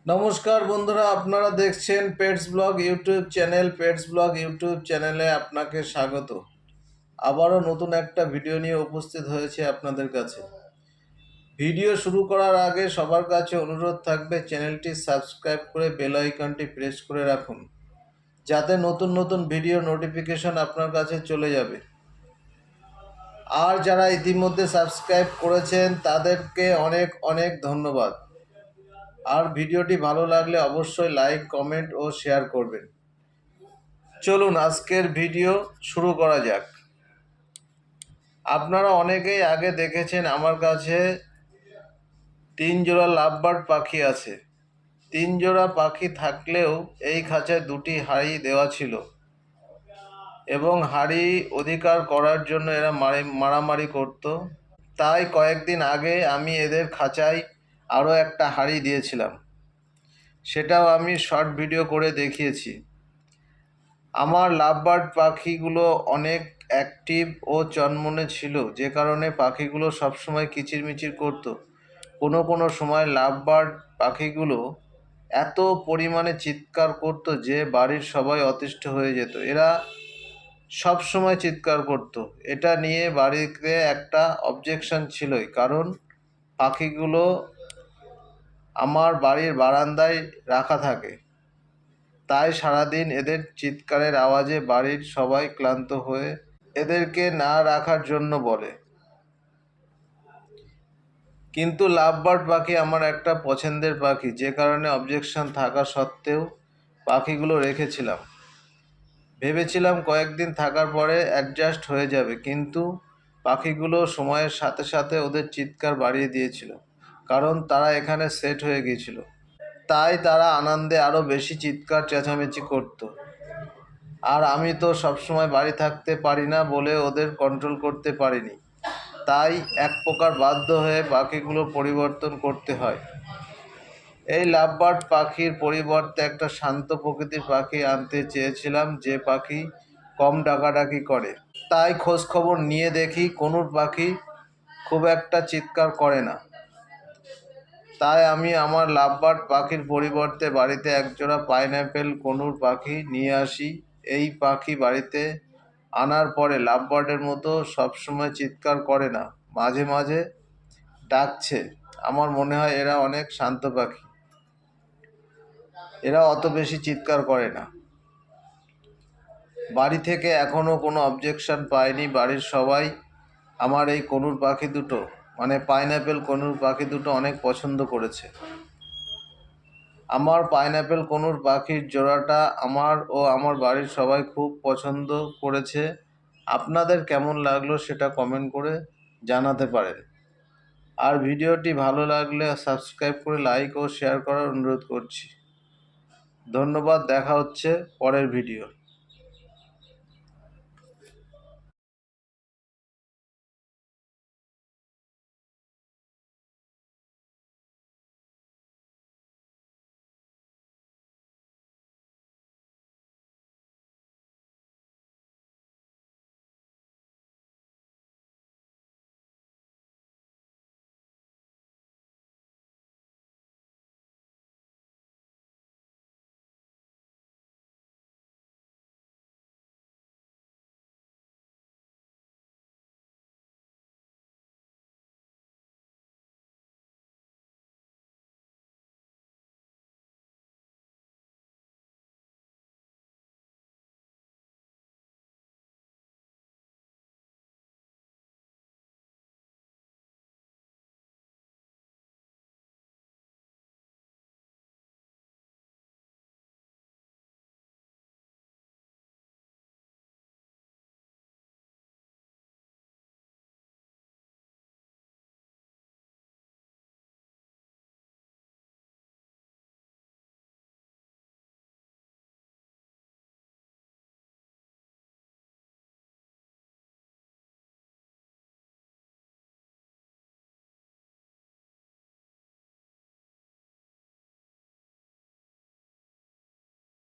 নমস্কার বন্ধুরা, আপনারা দেখছেন pets blog YouTube channel. Pets blog YouTube চ্যানেলে আপনাকে স্বাগত। আবারও নতুন একটা ভিডিও নিয়ে উপস্থিত হয়েছে আপনাদের কাছে। ভিডিও শুরু করার আগে সবার কাছে অনুরোধ থাকবে, চ্যানেলটি সাবস্ক্রাইব করে বেল আইকনটি প্রেস করে রাখুন, যাতে নতুন নতুন ভিডিও নোটিফিকেশন আপনার কাছে চলে যাবে। আর যারা ইতিমধ্যে সাবস্ক্রাইব করেছেন তাদেরকে অনেক অনেক ধন্যবাদ। আর ভিডিওটি ভালো লাগলে অবশ্যই লাইক, কমেন্ট ও শেয়ার করবেন। চলুন আজকের ভিডিও শুরু করা যাক। আপনারা অনেকেই আগে দেখেছেন আমার কাছে 3 জোড়া লাভবার্ড পাখি আছে। 3 জোড়া পাখি থাকলেও এই খাঁচায় 2টি হাঁড়ি দেওয়া ছিল এবং হাঁড়ি অধিকার করার জন্য এরা মারামারি করত। তাই কয়েকদিন আগে আমি এদের খাঁচায় আরও একটা হাঁড়ি দিয়েছিলাম, সেটাও আমি শর্ট ভিডিও করে দেখিয়েছি। আমার লাভবার্ড পাখিগুলো অনেক অ্যাক্টিভ ও চনমনে ছিল, যে কারণে পাখিগুলো সবসময় কিচিরমিচির করত। কোনো কোনো সময় লাভবার্ড পাখিগুলো এত পরিমাণে চিৎকার করত যে বাড়ির সবাই অতিষ্ঠ হয়ে যেত। এরা সব সময় চিৎকার করত। এটা নিয়ে বাড়িতে একটা অবজেকশন ছিলই, কারণ পাখিগুলো আমার বাড়ির বারান্দায় রাখা থাকে। তাই সারাদিন এদের চিৎকারের আওয়াজে বাড়ির সবাই ক্লান্ত হয়ে এদেরকে না রাখার জন্য বলে। কিন্তু লাভবার্ড পাখি আমার একটা পছন্দের পাখি, যে কারণে অবজেকশন থাকা সত্ত্বেও পাখিগুলো রেখেছিলাম। ভেবেছিলাম কয়েকদিন থাকার পরে অ্যাডজাস্ট হয়ে যাবে, কিন্তু পাখিগুলো সময়ের সাথে সাথে ওদের চিৎকার বাড়িয়ে দিয়েছিল, কারণ তারা এখানে সেট হয়ে গিয়েছিল। তাই তারা আনন্দে আরও বেশি চিৎকার চেঁচামেচি করতো। আর আমি তো সবসময় বাড়ি থাকতে পারি না বলে ওদের কন্ট্রোল করতে পারিনি। তাই এক প্রকার বাধ্য হয়ে পাখিগুলো পরিবর্তন করতে হয়। এই লাভবার্ড পাখির পরিবর্তে একটা শান্ত প্রকৃতির পাখি আনতে চেয়েছিলাম, যে পাখি কম ডাকাডাকি করে। তাই খোঁজ খবর নিয়ে দেখি কোনুর পাখি খুব একটা চিৎকার করে না। তাই আমি আমার লাভবার্ড পাখির পরিবর্তে বাড়িতে একজোড়া পাইনঅ্যাপেল কোনুর পাখি নিয়ে আসি। এই পাখি বাড়িতে আনার পরে লাভবার্ডের মতো সবসময় চিৎকার করে না, মাঝে মাঝে ডাকছে। আমার মনে হয় এরা অনেক শান্ত পাখি, এরা অত বেশি চিৎকার করে না। বাড়ি থেকে এখনও কোনো অবজেকশন পাইনি। বাড়ির সবাই আমার এই কোনুর পাখি দুটো, মানে পাইনঅ্যাপেল কোনুর পাখি দুটো অনেক পছন্দ করেছে। আমার পাইনঅ্যাপেল কোনুর পাখির জোড়াটা আমার ও আমার বাড়ির সবাই খুব পছন্দ করেছে। আপনাদের কেমন লাগলো সেটা কমেন্ট করে জানাতে পারেন। আর ভিডিওটি ভালো লাগলে সাবস্ক্রাইব করে লাইক ও শেয়ার করার অনুরোধ করছি। ধন্যবাদ। দেখা হচ্ছে পরের ভিডিও।